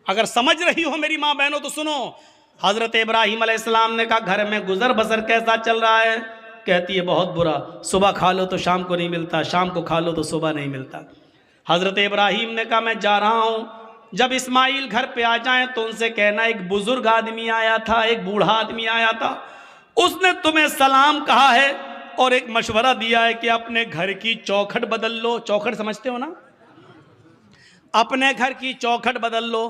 अगर समझ रही हो मेरी माँ बहनों तो सुनो। हजरत इब्राहिम अलैहिस्सलाम ने कहा घर में गुजर बसर कैसा चल रहा है? कहती है बहुत बुरा, सुबह खा लो तो शाम को नहीं मिलता, शाम को खा लो तो सुबह नहीं मिलता। हजरत इब्राहिम ने कहा मैं जा रहा हूँ, जब इस्माइल घर पे आ जाए तो उनसे कहना एक बुजुर्ग आदमी आया था, एक बूढ़ा आदमी आया था, उसने तुम्हें सलाम कहा है और एक मशवरा दिया है कि अपने घर की चौखट बदल लो। चौखट समझते हो ना? अपने घर की चौखट बदल लो।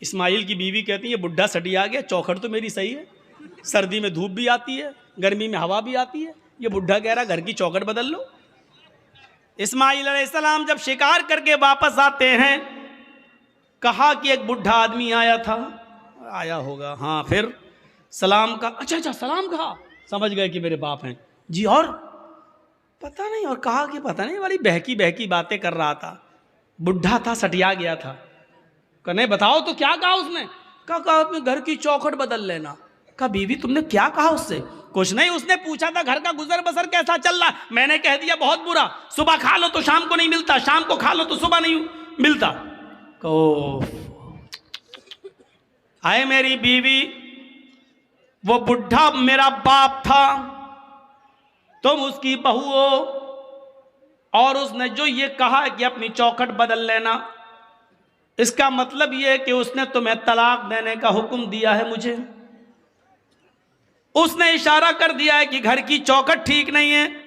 इस्माइल की बीवी कहती है बुढ़ा सटी आ गया, चौखट तो मेरी सही है, सर्दी में धूप भी आती है, गर्मी में हवा भी आती है, ये बुढ़ा कह रहा घर की चौखट बदल लो। इस्माइल अलैहिस्सलाम जब शिकार करके वापस आते हैं, कहा कि एक बुढ़ा आदमी आया था। आया होगा, हाँ, फिर सलाम का, अच्छा सलाम कहा, समझ गए कि मेरे बाप हैं जी, और पता नहीं, और कहा कि पता नहीं वाली बहकी बहकी बातें कर रहा था, बुढ़ा था, सटिया गया था। नहीं बताओ तो क्या कहा उसने? कहा अपने घर की चौखट बदल लेना। कहा बीवी तुमने क्या कहा उससे? कुछ नहीं, उसने पूछा था घर का गुजर बसर कैसा चल रहा, मैंने कह दिया बहुत बुरा, सुबह खा लो तो शाम को नहीं मिलता, शाम को खा लो तो सुबह नहीं मिलता। कहो आए मेरी बीवी, वो बुढ़ा मेरा बाप था, तुम उसकी बहू हो, और उसने जो ये कहा है कि अपनी चौखट बदल लेना, इसका मतलब यह है कि उसने तुम्हें तलाक देने का हुक्म दिया है मुझे। उसने इशारा कर दिया है कि घर की चौखट ठीक नहीं है,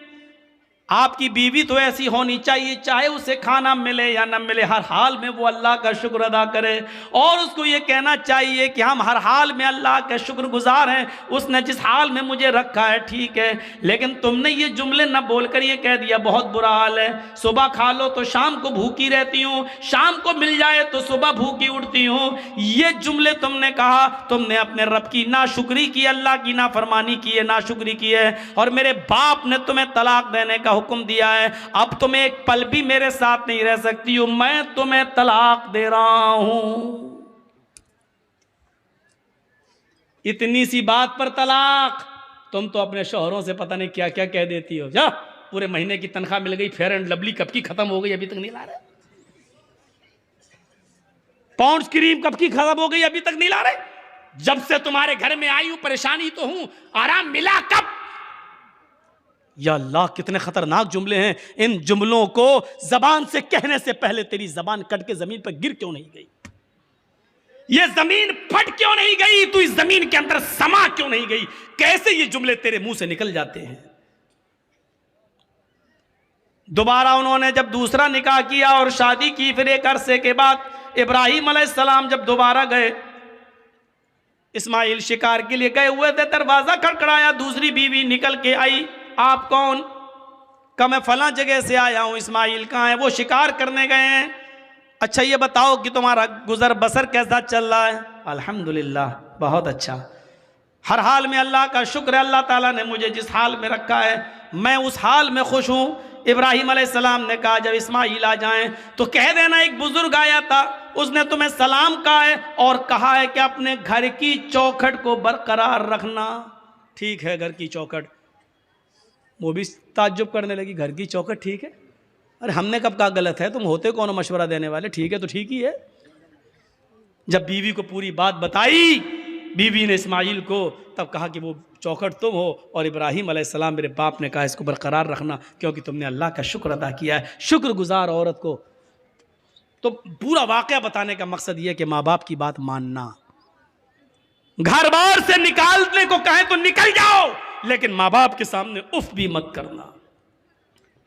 आपकी बीवी तो ऐसी होनी चाहिए, चाहे उसे खाना मिले या न मिले, हर हाल में वो अल्लाह का शुक्र अदा करे, और उसको ये कहना चाहिए कि हम हर हाल में अल्लाह के शुक्रगुजार हैं, उसने जिस हाल में मुझे रखा है ठीक है। लेकिन तुमने ये जुमले न बोलकर ये कह दिया बहुत बुरा हाल है, सुबह खा लो तो शाम को भूखी रहती हूँ, शाम को मिल जाए तो सुबह भूखी उठती हूँ, ये जुमले तुमने कहा, तुमने अपने रब की नाशुक्री की, अल्लाह की नाफरमानी की है, नाशुक्री की है, और मेरे बाप ने तुम्हें तलाक देने का हुक्म दिया है, अब तुम एक पल भी मेरे साथ नहीं रह सकती हो, मैं तुम्हें तलाक दे रहा हूं। इतनी सी बात पर तलाक? तुम तो अपने शौहरों से पता नहीं क्या क्या कह देती हो। जा, पूरे महीने की तनख्वाह मिल गई, फेयर एंड लवली कब की खत्म हो गई, अभी तक नहीं ला रहे, पॉन्ड्स क्रीम कब की खत्म हो गई, अभी तक नहीं ला रहे, जब से तुम्हारे घर में आई हूं परेशानी तो हूं, आराम मिला कब? या अल्लाह कितने खतरनाक जुमले हैं, इन जुमलों को जबान से कहने से पहले तेरी जबान कट के जमीन पर गिर क्यों नहीं गई? ये जमीन फट क्यों नहीं गई? तू इस जमीन के अंदर समा क्यों नहीं गई? कैसे ये जुमले तेरे मुंह से निकल जाते हैं? दोबारा उन्होंने जब दूसरा निकाह किया और शादी की, फिर एक अरसे के बाद इब्राहिम अलैहिस्सलाम जब दोबारा गए, इस्माइल शिकार के लिए गए हुए थे, दरवाजा खड़खड़ाया, दूसरी बीवी निकल के आई, आप कौन? कहा मैं फलां जगह से आया हूं। इस्माइल कहाँ है? वो शिकार करने गए हैं। अच्छा ये बताओ कि तुम्हारा गुजर बसर कैसा चल रहा है? अल्हम्दुलिल्लाह बहुत अच्छा, हर हाल में अल्लाह का शुक्र है, अल्लाह ताला ने मुझे जिस हाल में रखा है मैं उस हाल में खुश हूं। इब्राहिम अलैहिस्सलाम ने कहा जब इस्माइल आ जाएं तो कह देना एक बुजुर्ग आया था, उसने तुम्हें सलाम कहा है और कहा है कि अपने घर की चौखट को बरकरार रखना। ठीक है, घर की चौखट। वो भी ताज्जुब करने लगी, घर की चौखट ठीक है? अरे हमने कब कहा गलत है, तुम होते कौन मशवरा देने वाले, ठीक है तो ठीक ही है। जब बीवी को पूरी बात बताई बीवी ने इस्माइल को, तब कहा कि वो चौखट तुम हो और इब्राहिम अलैहिस्सलाम मेरे बाप ने कहा इसको बरकरार रखना क्योंकि तुमने अल्लाह का शुक्र अदा किया है। शुक्रगुजार औरत को तो पूरा वाकया बताने का मकसद यह कि माँ बाप की बात मानना, घर बार से निकालने को कहें तो निकल जाओ, लेकिन माँ बाप के सामने उफ भी मत करना।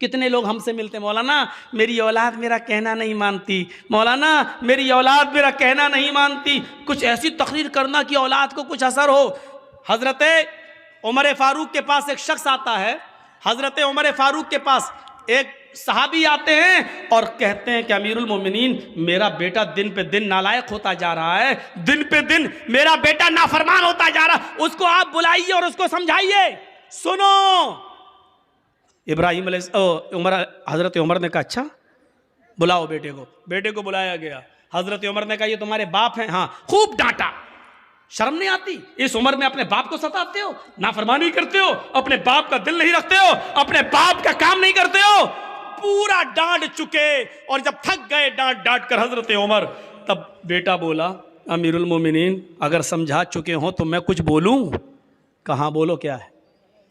कितने लोग हमसे मिलते, मौलाना मेरी औलाद मेरा कहना नहीं मानती, मौलाना मेरी औलाद मेरा कहना नहीं मानती, कुछ ऐसी तकरीर करना कि औलाद को कुछ असर हो। हजरत उमर फारूक के पास एक शख्स आता है, हजरत उमर फारूक के पास एक सहाबी आते हैं और कहते हैं कि अमीरुल मोमिनीन मेरा बेटा दिन पे दिन नालायक होता जा रहा है, दिन पे दिन मेरा बेटा नाफरमान होता जा रहा है, उसको आप बुलाइए और उसको समझाइए। सुनो, इब्राहिम हजरत उमर ने कहा अच्छा बुलाओ बेटे को। बेटे को बुलाया गया, हजरत उमर ने कहा ये तुम्हारे बाप हैं? हाँ। खूब डांटा, शर्म नहीं आती? इस उम्र में अपने बाप को सताते हो, नाफरमानी करते हो, अपने बाप का दिल नहीं रखते हो, अपने बाप का काम नहीं करते हो। पूरा डांट चुके और जब थक गए डांट डांट कर हजरत उमर, तब बेटा बोला, अमीरुल मोमिनीन अगर समझा चुके हो तो मैं कुछ बोलूं? कहाँ बोलो क्या है,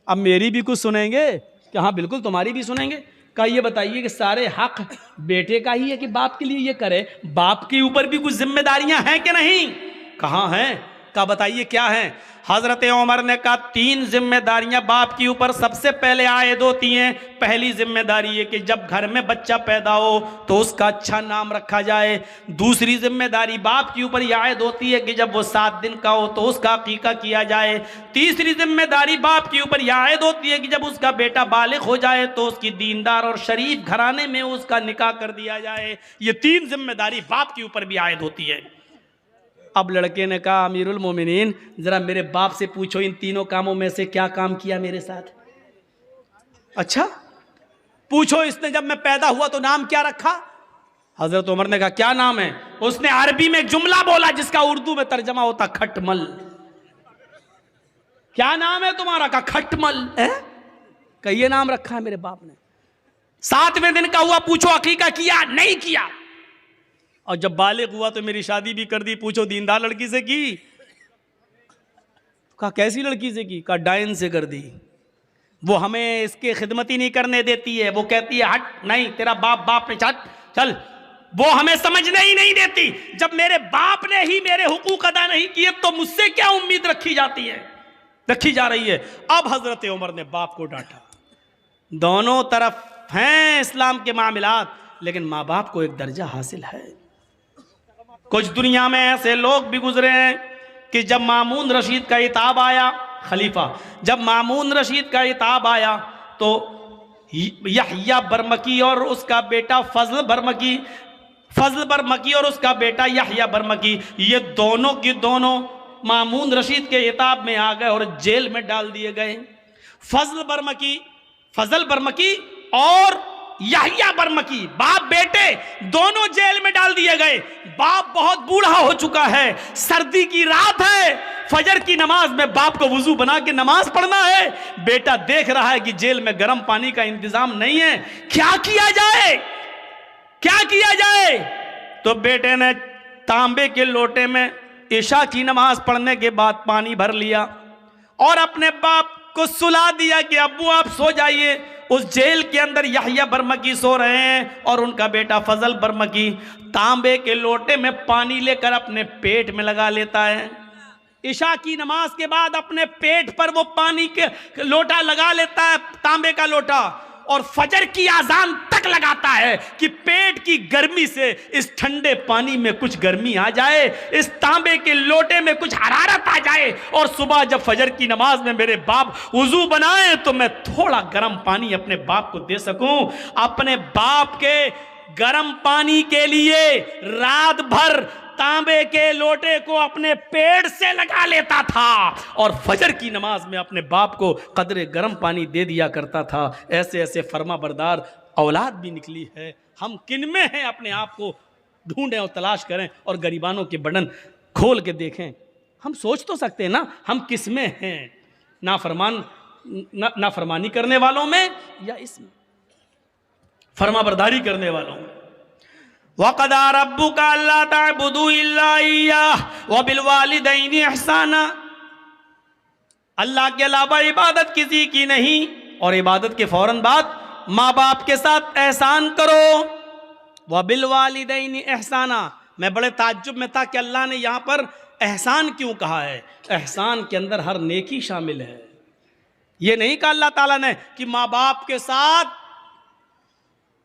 अब मेरी भी कुछ सुनेंगे? कहाँ बिल्कुल तुम्हारी भी सुनेंगे। कहा ये बताइए कि सारे हक बेटे का ही है कि बाप के लिए ये करे? बाप के ऊपर भी कुछ जिम्मेदारियां हैं कि नहीं? कहाँ हैं? कहा बताइए क्या है? हजरत उमर ने कहा 3 जिम्मेदारियां बाप के ऊपर सबसे पहले आयद होती हैं। पहली जिम्मेदारी है कि जब घर में बच्चा पैदा हो तो उसका अच्छा नाम रखा जाए। दूसरी जिम्मेदारी बाप के ऊपर यह आयद होती है कि जब वो 7 दिन का हो तो उसका अकीका किया जाए। तीसरी जिम्मेदारी बाप के ऊपर यह आयद होती है कि जब उसका बेटा बालिग हो जाए तो उसकी दीनदार और शरीफ घराने में उसका निकाह कर दिया जाए। ये 3 जिम्मेदारी बाप के ऊपर भी आयद होती है। अब लड़के ने कहा, अमीरुल मोमिनीन जरा मेरे बाप से पूछो इन तीनों कामों में से क्या काम किया मेरे साथ? अच्छा पूछो, इसने जब मैं पैदा हुआ तो नाम क्या रखा? हजरत उमर ने कहा क्या नाम है? उसने अरबी में एक जुमला बोला जिसका उर्दू में तर्जमा होता खटमल। क्या नाम है तुम्हारा? का खटमल है। कहिए नाम रखा है मेरे बाप ने। 7वें दिन का हुआ, पूछो अकीका किया? नहीं किया। और जब बालिग हुआ तो मेरी शादी भी कर दी, पूछो दीनदार लड़की से की? कहा कैसी लड़की से की? कहा डायन से कर दी। वो हमें इसके खिदमत ही नहीं करने देती है, वो कहती है हट, नहीं तेरा बाप ने चल, वो हमें समझने ही नहीं देती। जब मेरे बाप ने ही मेरे हुकूक अदा नहीं किए तो मुझसे क्या उम्मीद रखी जा रही है। अब हजरत उमर ने बाप को डांटा। दोनों तरफ हैं इस्लाम के मामलात, लेकिन माँ बाप को एक दर्जा हासिल है। कुछ दुनिया में ऐसे लोग भी गुजरे हैं कि जब मामून रशीद का इताब आया, खलीफा जब मामून रशीद का इताब आया तो यहया बरमकी और उसका बेटा फजल बरमकी और उसका बेटा यहया बरमकी, ये दोनों की दोनों मामून रशीद के इताब में आ गए और जेल में डाल दिए गए। फजल बरमकी और यहया बरमकी, बाप बेटे दोनों जेल में डाल दिए गए। बाप बहुत बूढ़ा हो चुका है, सर्दी की रात है, फजर की नमाज में बाप को वुजू बना के नमाज पढ़ना है। बेटा देख रहा है कि जेल में गर्म पानी का इंतजाम नहीं है, क्या किया जाए? तो बेटे ने तांबे के लोटे में इशा की नमाज पढ़ने के बाद पानी भर लिया और अपने बाप को सुला दिया कि अब्बू आप सो जाइए। उस जेल के अंदर यहया बरमकी सो रहे हैं और उनका बेटा फजल बरमकी तांबे के लोटे में पानी लेकर अपने पेट में लगा लेता है। इशा की नमाज के बाद अपने पेट पर वो पानी के लोटा लगा लेता है, तांबे का लोटा, और फजर की आजान तक लगाता है कि पेट की गर्मी से इस ठंडे पानी में कुछ गर्मी आ जाए, इस तांबे के लोटे में कुछ हरारत आ जाए, और सुबह जब फजर की नमाज में मेरे बाप वुजू बनाए तो मैं थोड़ा गर्म पानी अपने बाप को दे सकूं। अपने बाप के गर्म पानी के लिए रात भर तांबे के लोटे को अपने पेट से लगा लेता था और फजर की नमाज में अपने बाप को कदरे गर्म पानी दे दिया करता था। ऐसे ऐसे फर्मा बरदार औलाद भी निकली है। हम किन में हैं अपने आप को ढूंढें और तलाश करें और गरीबानों के बटन खोल के देखें। हम सोच तो सकते हैं ना हम किस में हैं, नाफरमानी करने वालों में या इसमें फर्मा बरदारी करने वालों में। वक़दा रब्बुका अल्ला ताबुदू इल्ला इय्याह व बिल वालिदैनि इहसाना, अल्लाह के अलावा इबादत किसी की नहीं और इबादत के फौरन बाद माँ बाप के साथ एहसान करो। व बिल वालिदैनि इहसाना, मैं बड़े ताज्जुब में था कि अल्लाह ने यहाँ पर एहसान क्यों कहा है। एहसान के अंदर हर नेकी शामिल है। ये नहीं कहा अल्लाह ताला ने कि माँ बाप के साथ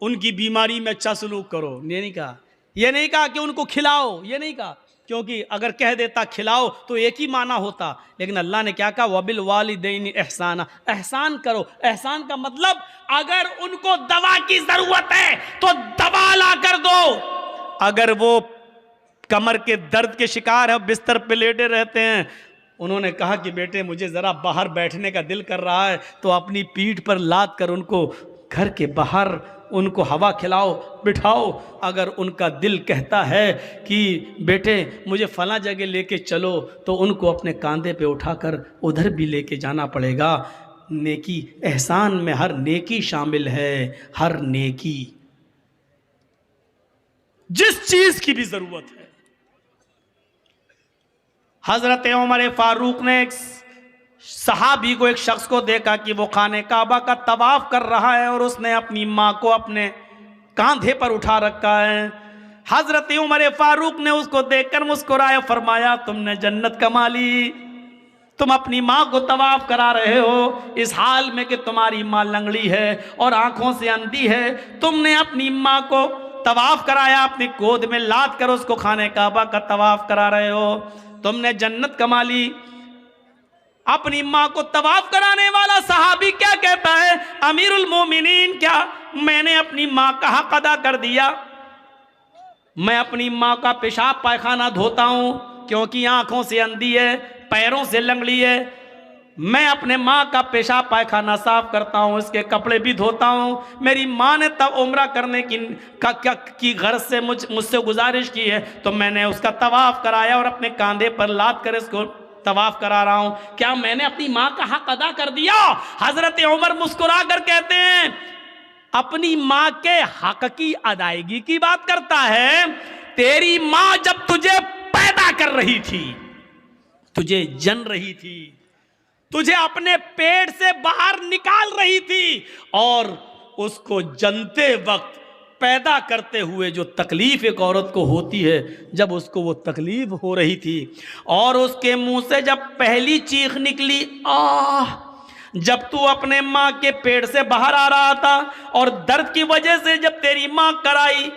उनकी बीमारी में अच्छा सलूक करो, ये नहीं कहा। ये नहीं कहा कि उनको खिलाओ, ये नहीं कहा, क्योंकि अगर कह देता खिलाओ तो एक ही माना होता। लेकिन अल्लाह ने क्या कहा, वबिल वालिदैनि एहसाना, एहसान करो। एहसान का मतलब अगर उनको दवा की जरूरत है तो दवा ला कर दो। अगर वो कमर के दर्द के शिकार है, बिस्तर पे लेटे रहते हैं, उन्होंने कहा कि बेटे मुझे ज़रा बाहर बैठने का दिल कर रहा है, तो अपनी पीठ पर लाद कर उनको घर के बाहर उनको हवा खिलाओ, बिठाओ। अगर उनका दिल कहता है कि बेटे मुझे फला जगह लेके चलो, तो उनको अपने कंधे पे उठाकर उधर भी लेके जाना पड़ेगा। नेकी, एहसान में हर नेकी शामिल है, हर नेकी, जिस चीज की भी जरूरत है। हजरत उमर फारूक ने एक सहाबी को, एक शख्स को देखा कि वो खाने काबा का तवाफ कर रहा है और उसने अपनी माँ को अपने कांधे पर उठा रखा है। हजरत उमर फारूक ने उसको देखकर मुस्कुराया, फरमाया तुमने जन्नत कमा ली, तुम अपनी माँ को तवाफ करा रहे हो इस हाल में कि तुम्हारी माँ लंगड़ी है और आंखों से अंधी है, तुमने अपनी माँ को तवाफ कराया, अपनी गोद में लाद कर उसको खाने काबा का तवाफ करा रहे हो, तुमने जन्नत कमा ली। अपनी माँ को तवाफ कराने वाला सहाबी क्या कहता है, अमीरुल मोमिनीन, क्या मैंने अपनी माँ का हक अदा कर दिया? मैं अपनी माँ का पेशाब पायखाना धोता हूँ क्योंकि आंखों से अंधी है, पैरों से लंगड़ी है, मैं अपने माँ का पेशाब पायखाना साफ करता हूँ, इसके कपड़े भी धोता हूँ। मेरी माँ ने तब उम्रा करने की गर्ज से मुझसे गुजारिश की है तो मैंने उसका तवाफ कराया और अपने कांधे पर लाद कर इसको तवाफ करा रहा हूँ। क्या मैंने अपनी माँ का हक अदा कर दिया? हजरत उमर मुस्कुरा कर कहते हैं, अपनी माँ के हक की अदायगी की बात करता है? तेरी माँ जब तुझे पैदा कर रही थी, तुझे जन रही थी, तुझे अपने पेट से बाहर निकाल रही थी और उसको जनते वक्त, पैदा करते हुए जो तकलीफ एक औरत को होती है, जब उसको वो तकलीफ हो रही थी और उसके मुंह से जब पहली चीख निकली, आह, जब तू अपने माँ के पेट से बाहर आ रहा था और दर्द की वजह से जब तेरी माँ कराई,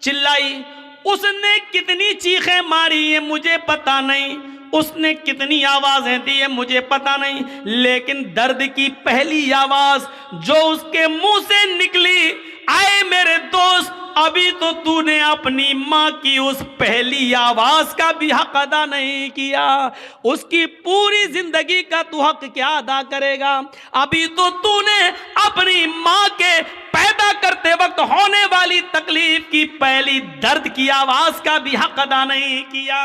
चिल्लाई, उसने कितनी चीखें मारी है मुझे पता नहीं, उसने कितनी आवाजें दी है मुझे पता नहीं, लेकिन दर्द की पहली आवाज जो उसके मुंह से निकली, आए मेरे दोस्त, अभी तो तूने अपनी माँ की उस पहली आवाज का भी हक अदा नहीं किया, उसकी पूरी जिंदगी का तू हक क्या अदा करेगा? अभी तो तूने अपनी माँ के पैदा करते वक्त होने वाली तकलीफ की पहली दर्द की आवाज का भी हक अदा नहीं किया।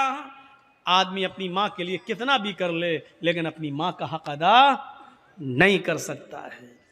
आदमी अपनी माँ के लिए कितना भी कर ले, लेकिन अपनी माँ का हक अदा नहीं कर सकता है।